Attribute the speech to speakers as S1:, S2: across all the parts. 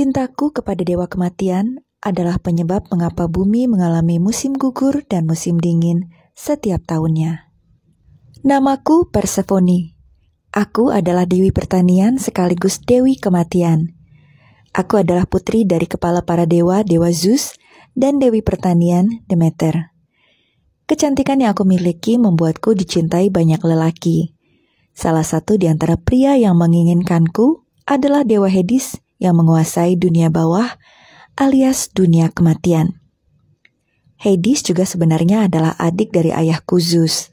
S1: Cintaku kepada dewa kematian adalah penyebab mengapa bumi mengalami musim gugur dan musim dingin setiap tahunnya. Namaku Persephone. Aku adalah dewi pertanian sekaligus dewi kematian. Aku adalah putri dari kepala para dewa, Dewa Zeus, dan dewi pertanian Demeter. Kecantikan yang aku miliki membuatku dicintai banyak lelaki. Salah satu di antara pria yang menginginkanku adalah Dewa Hades yang menguasai dunia bawah alias dunia kematian. Hades juga sebenarnya adalah adik dari ayahku Zeus.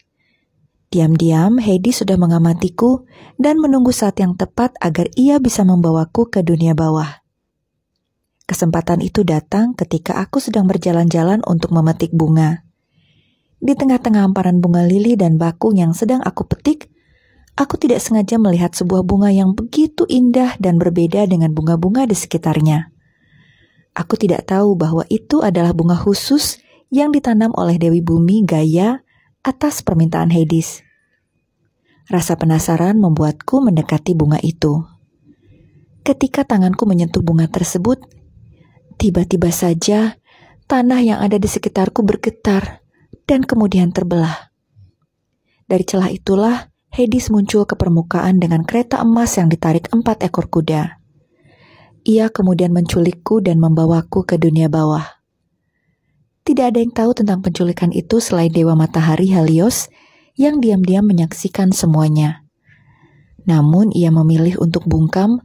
S1: Diam-diam Hades sudah mengamatiku dan menunggu saat yang tepat agar ia bisa membawaku ke dunia bawah. Kesempatan itu datang ketika aku sedang berjalan-jalan untuk memetik bunga. Di tengah-tengah hamparan bunga lili dan bakung yang sedang aku petik, aku tidak sengaja melihat sebuah bunga yang begitu indah dan berbeda dengan bunga-bunga di sekitarnya. Aku tidak tahu bahwa itu adalah bunga khusus yang ditanam oleh Dewi Bumi Gaia atas permintaan Hades. Rasa penasaran membuatku mendekati bunga itu. Ketika tanganku menyentuh bunga tersebut, tiba-tiba saja tanah yang ada di sekitarku bergetar dan kemudian terbelah. Dari celah itulah Hades muncul ke permukaan dengan kereta emas yang ditarik 4 ekor kuda. Ia kemudian menculikku dan membawaku ke dunia bawah. Tidak ada yang tahu tentang penculikan itu selain Dewa Matahari Helios yang diam-diam menyaksikan semuanya. Namun ia memilih untuk bungkam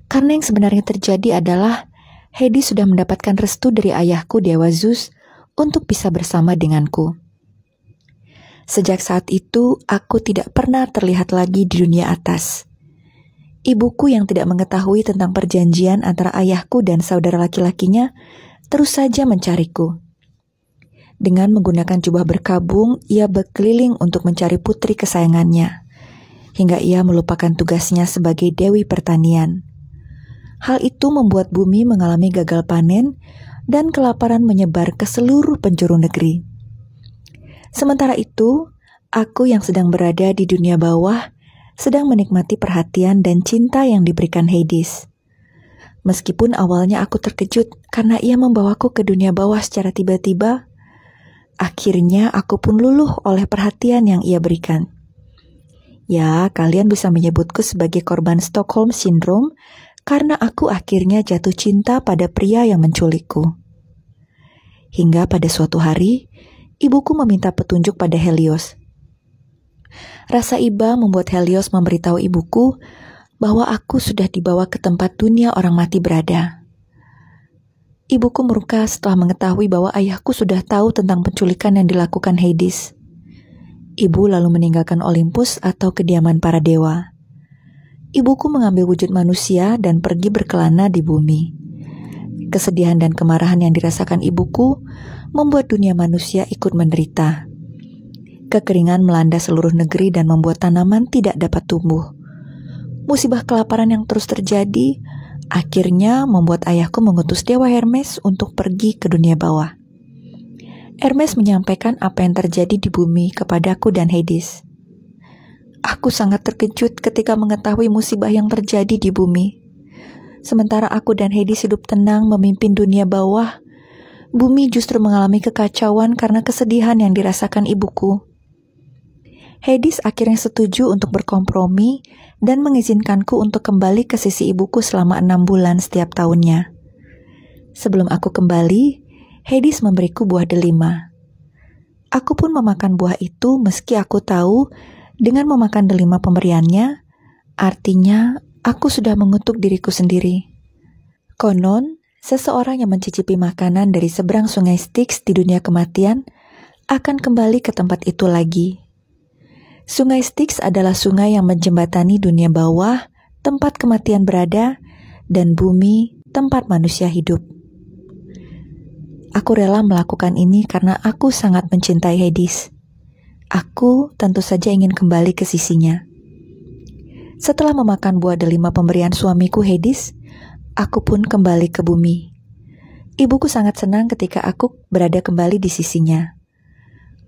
S1: karena yang sebenarnya terjadi adalah Hades sudah mendapatkan restu dari ayahku Dewa Zeus untuk bisa bersama denganku. Sejak saat itu, aku tidak pernah terlihat lagi di dunia atas. Ibuku yang tidak mengetahui tentang perjanjian antara ayahku dan saudara laki-lakinya terus saja mencariku. Dengan menggunakan jubah berkabung, ia berkeliling untuk mencari putri kesayangannya, hingga ia melupakan tugasnya sebagai dewi pertanian. Hal itu membuat bumi mengalami gagal panen dan kelaparan menyebar ke seluruh penjuru negeri. Sementara itu, aku yang sedang berada di dunia bawah sedang menikmati perhatian dan cinta yang diberikan Hades. Meskipun awalnya aku terkejut karena ia membawaku ke dunia bawah secara tiba-tiba, akhirnya aku pun luluh oleh perhatian yang ia berikan. Ya, kalian bisa menyebutku sebagai korban Stockholm Syndrome karena aku akhirnya jatuh cinta pada pria yang menculikku. Hingga pada suatu hari, ibuku meminta petunjuk pada Helios. Rasa iba membuat Helios memberitahu ibuku bahwa aku sudah dibawa ke tempat dunia orang mati berada. Ibuku murka setelah mengetahui bahwa ayahku sudah tahu tentang penculikan yang dilakukan Hades. Ibu lalu meninggalkan Olympus atau kediaman para dewa. Ibuku mengambil wujud manusia dan pergi berkelana di bumi. Kesedihan dan kemarahan yang dirasakan ibuku membuat dunia manusia ikut menderita. Kekeringan melanda seluruh negeri dan membuat tanaman tidak dapat tumbuh. Musibah kelaparan yang terus terjadi akhirnya membuat ayahku mengutus Dewa Hermes untuk pergi ke dunia bawah. Hermes menyampaikan apa yang terjadi di bumi kepadaku dan Hades. Aku sangat terkejut ketika mengetahui musibah yang terjadi di bumi. Sementara aku dan Hades hidup tenang memimpin dunia bawah, bumi justru mengalami kekacauan karena kesedihan yang dirasakan ibuku. Hades akhirnya setuju untuk berkompromi dan mengizinkanku untuk kembali ke sisi ibuku selama 6 bulan setiap tahunnya. Sebelum aku kembali, Hades memberiku buah delima. Aku pun memakan buah itu meski aku tahu dengan memakan delima pemberiannya, artinya aku sudah mengutuk diriku sendiri. Konon, seseorang yang mencicipi makanan dari seberang sungai Styx di dunia kematian akan kembali ke tempat itu lagi. Sungai Styx adalah sungai yang menjembatani dunia bawah, tempat kematian berada, dan bumi, tempat manusia hidup. Aku rela melakukan ini karena aku sangat mencintai Hades. Aku tentu saja ingin kembali ke sisinya. Setelah memakan buah delima pemberian suamiku Hades, aku pun kembali ke bumi. Ibuku sangat senang ketika aku berada kembali di sisinya.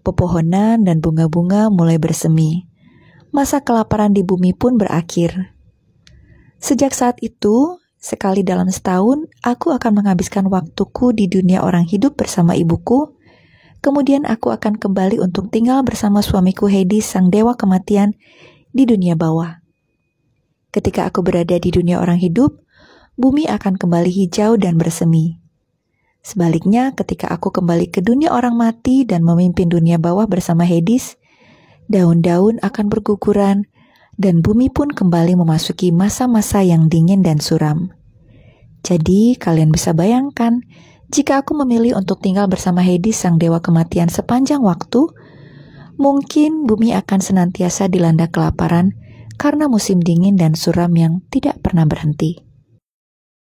S1: Pepohonan dan bunga-bunga mulai bersemi. Masa kelaparan di bumi pun berakhir. Sejak saat itu, Sekali dalam setahun, aku akan menghabiskan waktuku di dunia orang hidup bersama ibuku. Kemudian aku akan kembali untuk tinggal bersama suamiku Hades, sang dewa kematian, di dunia bawah. Ketika aku berada di dunia orang hidup, bumi akan kembali hijau dan bersemi. Sebaliknya, ketika aku kembali ke dunia orang mati dan memimpin dunia bawah bersama Hades, daun-daun akan berguguran, dan bumi pun kembali memasuki masa-masa yang dingin dan suram. Jadi, kalian bisa bayangkan, jika aku memilih untuk tinggal bersama Hades, sang dewa kematian sepanjang waktu, mungkin bumi akan senantiasa dilanda kelaparan karena musim dingin dan suram yang tidak pernah berhenti.